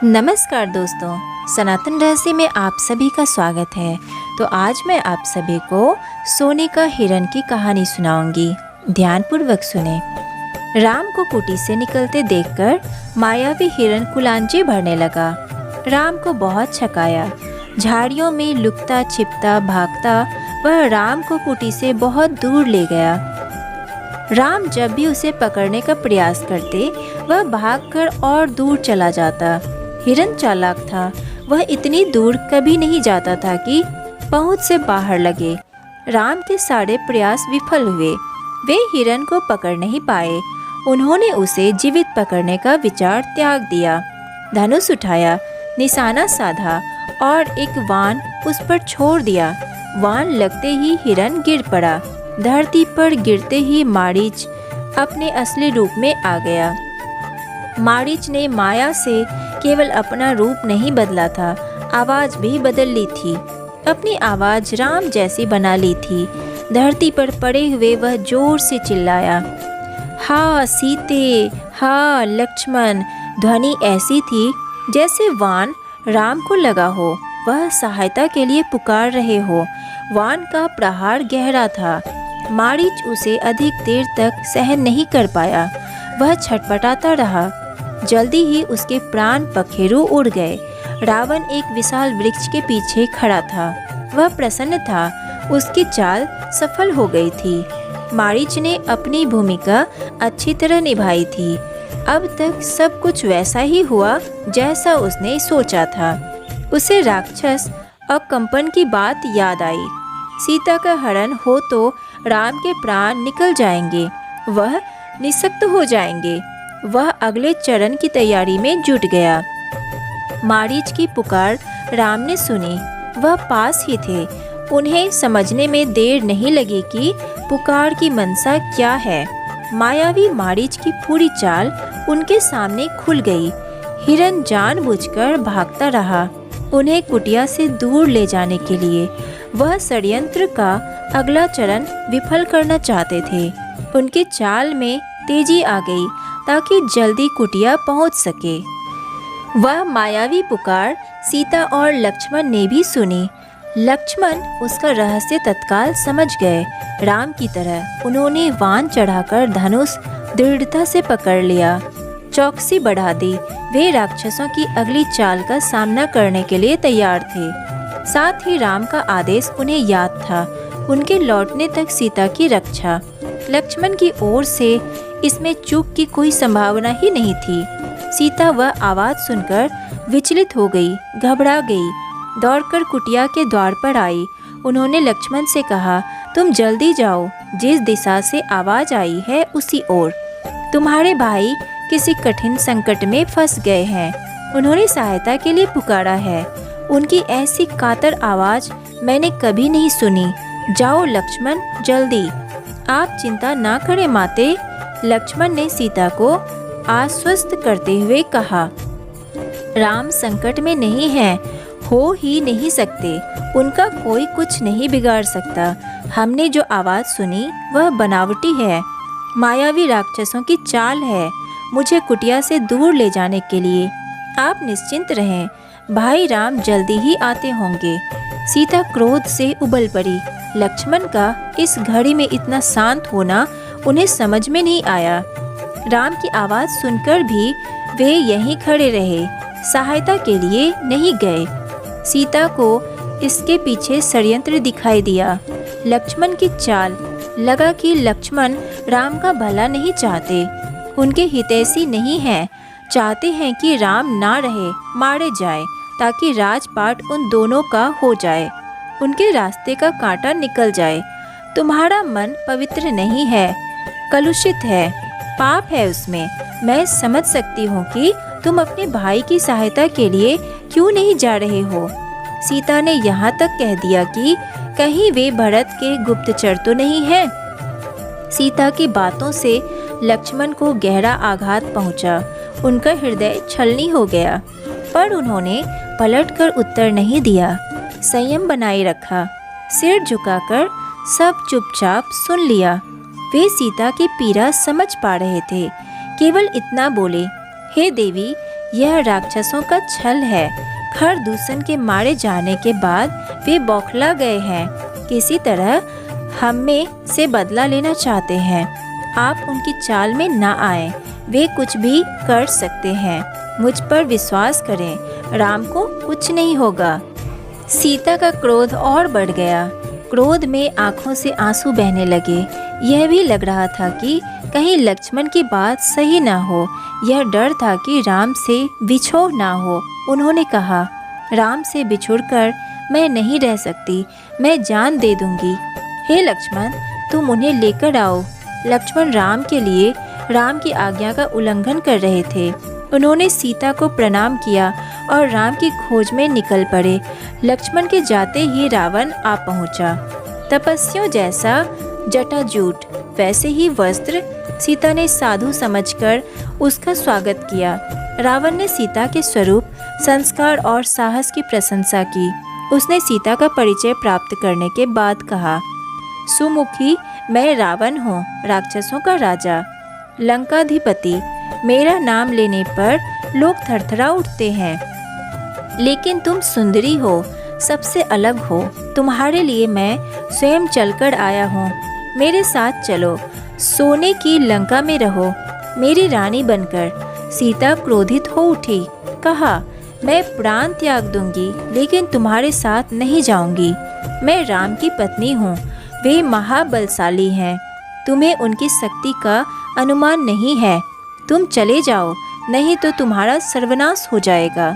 नमस्कार दोस्तों, सनातन रहस्य में आप सभी का स्वागत है। तो आज मैं आप सभी को सोने का हिरण की कहानी सुनाऊंगी। ध्यानपूर्वक सुने। राम को कुटी से निकलते देखकर मायावी हिरण कुलांचे भरने लगा। राम को बहुत छकाया। झाड़ियों में लुकता छिपता भागता वह राम को कुटी से बहुत दूर ले गया। राम जब भी उसे पकड़ने का प्रयास करते वह भागकर और दूर चला जाता। हिरण चालाक था। वह इतनी दूर कभी नहीं जाता था कि पहुंच से बाहर लगे। राम के सारे प्रयास विफल हुए। वे हिरण को पकड़ नहीं पाए। उन्होंने उसे जीवित पकड़ने का विचार त्याग दिया। धनुष उठाया, निशाना साधा और एक वाण उस पर छोड़ दिया। वाण लगते ही हिरण गिर पड़ा। धरती पर गिरते ही मारीच अपने असली रूप में आ गया। मारीच ने माया से केवल अपना रूप नहीं बदला था, आवाज भी बदल ली थी। अपनी आवाज राम जैसी बना ली थी। धरती पर पड़े हुए वह जोर से चिल्लाया, हा सीते, हा लक्ष्मण। ध्वनि ऐसी थी जैसे वाण राम को लगा हो, वह सहायता के लिए पुकार रहे हो। वाण का प्रहार गहरा था। मारीच उसे अधिक देर तक सहन नहीं कर पाया। वह छटपटाता रहा। जल्दी ही उसके प्राण पखेरु उड़ गए। रावण एक विशाल वृक्ष के पीछे खड़ा था। वह प्रसन्न था। उसकी चाल सफल हो गई थी। मारीच ने अपनी भूमिका अच्छी तरह निभाई थी। अब तक सब कुछ वैसा ही हुआ जैसा उसने सोचा था। उसे राक्षस और कंपन की बात याद आई। सीता का हरण हो तो राम के प्राण निकल जाएंगे, वह निःशक्त हो जाएंगे। वह अगले चरण की तैयारी में जुट गया। मारीच की पुकार राम ने सुनी। वह पास ही थे। उन्हें समझने में देर नहीं लगी कि पुकार की मंशा क्या है। मायावी मारीच की पूरी चाल उनके सामने खुल गई। हिरण जानबूझकर भागता रहा, उन्हें कुटिया से दूर ले जाने के लिए। वह षड्यंत्र का अगला चरण विफल करना चाहते थे। उनके चाल में तेजी आ गई ताकि जल्दी कुटिया पहुंच सके। वह मायावी पुकार सीता और लक्ष्मण ने भी सुनी। लक्ष्मण उसका रहस्य तत्काल समझ गए। राम की तरह उन्होंने वाण चढ़ाकर धनुष दृढ़ता से पकड़ लिया। चौकसी बढ़ा दी। वे राक्षसों की अगली चाल का सामना करने के लिए तैयार थे। साथ ही राम का आदेश उन्हें याद था, उनके लौटने तक सीता की रक्षा। लक्ष्मण की ओर से इसमें चूक की कोई संभावना ही नहीं थी। सीता वह आवाज सुनकर विचलित हो गई, घबरा गई। दौड़कर कुटिया के द्वार पर आई। उन्होंने लक्ष्मण से कहा, तुम जल्दी जाओ, जिस दिशा से आवाज आई है उसी ओर। तुम्हारे भाई किसी कठिन संकट में फंस गए हैं। उन्होंने सहायता के लिए पुकारा है। उनकी ऐसी कातर आवाज मैंने कभी नहीं सुनी। जाओ लक्ष्मण, जल्दी। आप चिंता ना करें माते, लक्ष्मण ने सीता को आश्वस्त करते हुए कहा। राम संकट में नहीं है, हो ही नहीं सकते। उनका कोई कुछ नहीं बिगाड़ सकता। हमने जो आवाज सुनी वह बनावटी है, मायावी राक्षसों की चाल है, मुझे कुटिया से दूर ले जाने के लिए। आप निश्चिंत रहें, भाई राम जल्दी ही आते होंगे। सीता क्रोध से उबल पड़ी। लक्ष्मण का इस घड़ी में इतना शांत होना उन्हें समझ में नहीं आया। राम की आवाज सुनकर भी वे यहीं खड़े रहे, सहायता के लिए नहीं गए। सीता को इसके पीछे षड्यंत्र दिखाई दिया। लक्ष्मण की चाल, लगा कि लक्ष्मण राम का भला नहीं चाहते, उनके हितैषी नहीं हैं। चाहते हैं कि राम ना रहे, मारे जाए, ताकि राजपाट उन दोनों का हो जाए, उनके रास्ते का कांटा निकल जाए। तुम्हारा मन पवित्र नहीं है, कलुषित है, पाप है उसमें। मैं समझ सकती हूँ कि तुम अपने भाई की सहायता के लिए क्यों नहीं जा रहे हो। सीता ने यहाँ तक कह दिया कि कहीं वे भरत के गुप्तचर तो नहीं हैं। सीता की बातों से लक्ष्मण को गहरा आघात पहुँचा। उनका हृदय छलनी हो गया, पर उन्होंने पलटकर उत्तर नहीं दिया। संयम बनाए रखा। सिर झुकाकर सब चुपचाप सुन लिया। वे सीता की पीड़ा समझ पा रहे थे। केवल इतना बोले, हे देवी, यह राक्षसों का छल है। खर दूषण के मारे जाने के बाद वे बौखला गए हैं, किसी तरह हमें से बदला लेना चाहते हैं। आप उनकी चाल में ना आए, वे कुछ भी कर सकते हैं। मुझ पर विश्वास करें, राम को कुछ नहीं होगा। सीता का क्रोध और बढ़ गया। क्रोध में आंखों से आंसू बहने लगे। यह भी लग रहा था कि कहीं लक्ष्मण की बात सही ना हो। यह डर था कि राम से बिछोह ना हो। उन्होंने कहा, राम से बिछुड़कर मैं नहीं रह सकती, मैं जान दे दूंगी। हे लक्ष्मण, तुम उन्हें लेकर आओ। लक्ष्मण राम के लिए राम की आज्ञा का उल्लंघन कर रहे थे। उन्होंने सीता को प्रणाम किया और राम की खोज में निकल पड़े। लक्ष्मण के जाते ही रावण आ पहुंचा। तपस्वियों जैसा जटाजूट, वैसे ही वस्त्र। सीता ने साधु समझकर उसका स्वागत किया। रावण ने सीता के स्वरूप, संस्कार और साहस की प्रशंसा की। उसने सीता का परिचय प्राप्त करने के बाद कहा, सुमुखी, मैं रावण हूँ, राक्षसों का राजा, लंकाधिपति। मेरा नाम लेने पर लोग थरथरा उठते हैं। लेकिन तुम सुंदरी हो, सबसे अलग हो। तुम्हारे लिए मैं स्वयं चलकर आया हूँ। मेरे साथ चलो, सोने की लंका में रहो, मेरी रानी बनकर। सीता क्रोधित हो उठी, कहा, मैं प्राण त्याग दूंगी, लेकिन तुम्हारे साथ नहीं जाऊंगी। मैं राम की पत्नी हूँ, वे महाबलशाली हैं। तुम्हें उनकी शक्ति का अनुमान नहीं है। तुम चले जाओ, नहीं तो तुम्हारा सर्वनाश हो जाएगा।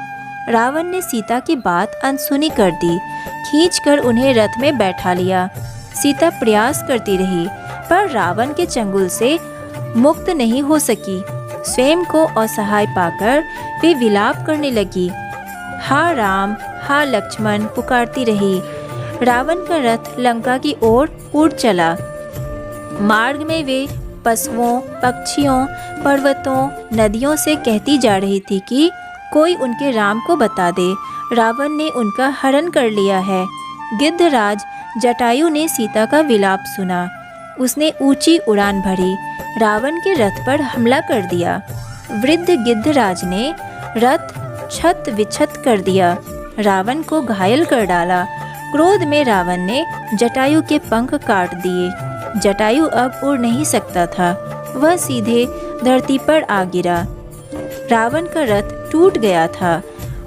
रावण ने सीता की बात अनसुनी कर दी। खींचकर उन्हें रथ में बैठा लिया। सीता प्रयास करती रही, पर रावण के चंगुल से मुक्त नहीं हो सकी। स्वयं को असहाय पाकर वे विलाप करने लगी। हा राम, हा लक्ष्मण पुकारती रही। रावण का रथ लंका की ओर उड़ चला। मार्ग में वे पशुओं, पक्षियों, पर्वतों, नदियों से कहती जा रही थी कि कोई उनके राम को बता दे, रावण ने उनका हरण कर लिया है। गिद्धराज जटायु ने सीता का विलाप सुना। उसने ऊंची उड़ान भरी, रावण के रथ पर हमला कर दिया। वृद्ध गिद्धराज ने रथ छत विछत कर दिया, रावण को घायल कर डाला। क्रोध में रावण ने जटायु के पंख काट दिए। जटायु अब उड़ नहीं सकता था, वह सीधे धरती पर आ गिरा। रावण का रथ टूट गया था,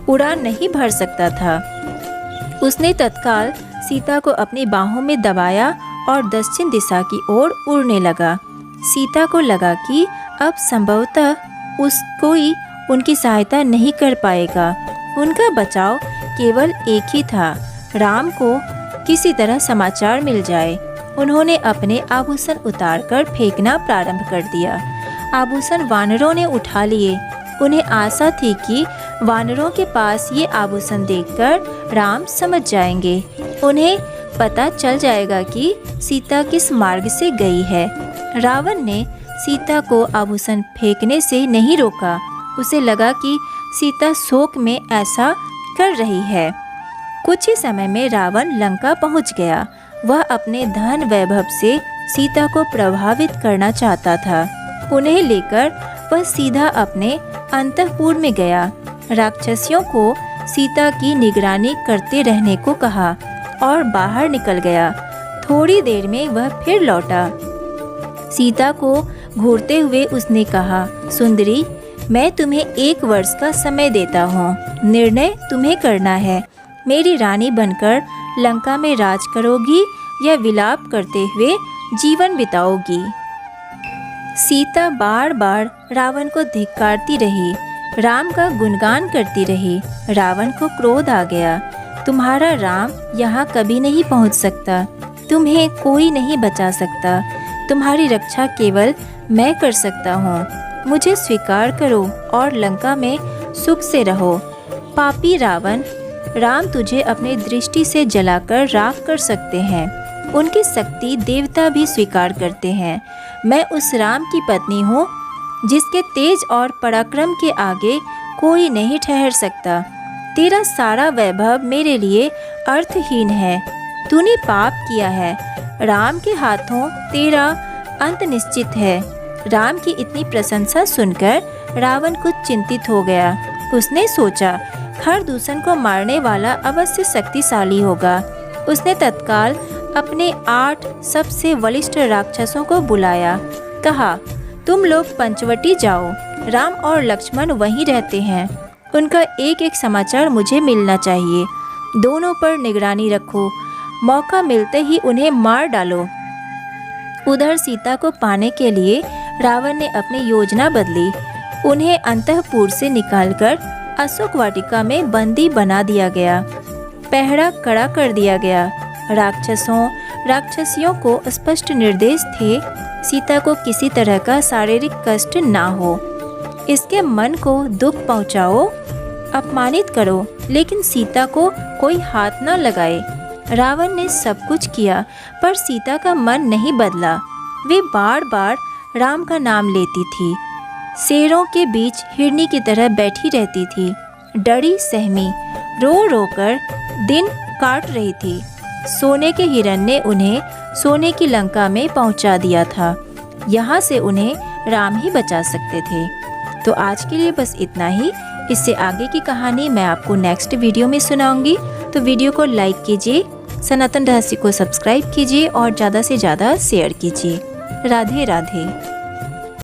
उड़ान नहीं भर सकता था। उसने तत्काल सीता को अपनी बाहों में दबाया और दक्षिण दिशा की ओर उड़ने लगा। सीता को लगा कि अब संभवतः कोई उनकी सहायता नहीं कर पाएगा। उनका बचाव केवल एक ही था, राम को किसी तरह समाचार मिल जाए। उन्होंने अपने आभूषण उतारकर फेंकना प्रारंभ कर दिया। आभूषण वानरों ने उठा लिए। उन्हें आशा थी कि वानरों के पास ये आभूषण देखकर राम समझ जाएंगे। उन्हें पता चल जाएगा कि सीता किस मार्ग से गई है। रावण ने सीता को आभूषण फेंकने से नहीं रोका। उसे लगा कि सीता शोक में ऐसा कर रही है। कुछ ही समय में रावण लंका पहुंच गया। वह अपने धन वैभव से सीता को प्रभावित करना चाहता था। उन्हें लेकर वह सीधा अपने अंतःपुर में गया। राक्षसियों को सीता की निगरानी करते रहने को कहा और बाहर निकल गया। थोड़ी देर में वह फिर लौटा। सीता को घूरते हुए उसने कहा, सुंदरी, मैं तुम्हें 1 वर्ष का समय देता हूँ। निर्णय तुम्हें करना है। मेरी रानी बनकर लंका में राज करोगी या विलाप करते हुए जीवन बिताओगी। सीता बार बार रावण को धिक्कारती रही, राम का गुणगान करती रही। रावण को क्रोध आ गया। तुम्हारा राम यहाँ कभी नहीं पहुँच सकता। तुम्हें कोई नहीं बचा सकता। तुम्हारी रक्षा केवल मैं कर सकता हूँ। मुझे स्वीकार करो और लंका में सुख से रहो। पापी रावण, राम तुझे अपनी दृष्टि से जलाकर राख कर सकते हैं। उनकी शक्ति देवता भी स्वीकार करते हैं। मैं उस राम की पत्नी हूँ जिसके तेज और पराक्रम के आगे कोई नहीं ठहर सकता। तेरा सारा वैभव मेरे लिए अर्थहीन है। तूने पाप किया है। राम के हाथों तेरा अंत निश्चित है। राम की इतनी प्रशंसा सुनकर रावण कुछ चिंतित हो गया। उसने सोचा हर दूषण को मारने वाला अवश्य शक्तिशाली होगा। उसने तत्काल अपने 8 सबसे बलिष्ठ राक्षसों को बुलाया। कहा, तुम लोग पंचवटी जाओ, राम और लक्ष्मण वहीं रहते हैं। उनका एक एक समाचार मुझे मिलना चाहिए। दोनों पर निगरानी रखो, मौका मिलते ही उन्हें मार डालो। उधर सीता को पाने के लिए रावण ने अपनी योजना बदली। उन्हें अंतःपुर से निकालकर अशोक वाटिका में बंदी बना दिया गया। पहरा कड़ा कर दिया गया। राक्षसियों को स्पष्ट निर्देश थे, सीता को किसी तरह का शारीरिक कष्ट ना हो। इसके मन को दुख पहुंचाओ, अपमानित करो, लेकिन सीता को कोई हाथ न लगाए। रावण ने सब कुछ किया, पर सीता का मन नहीं बदला। वे बार बार राम का नाम लेती थी। शेरों के बीच हिरनी की तरह बैठी रहती थी, डरी सहमी, रो रो कर दिन काट रही थी। सोने के हिरन ने उन्हें सोने की लंका में पहुंचा दिया था। यहाँ से उन्हें राम ही बचा सकते थे। तो आज के लिए बस इतना ही। इससे आगे की कहानी मैं आपको नेक्स्ट वीडियो में सुनाऊंगी। तो वीडियो को लाइक कीजिए, सनातन रहस्य को सब्सक्राइब कीजिए और ज़्यादा से ज़्यादा शेयर कीजिए। राधे राधे।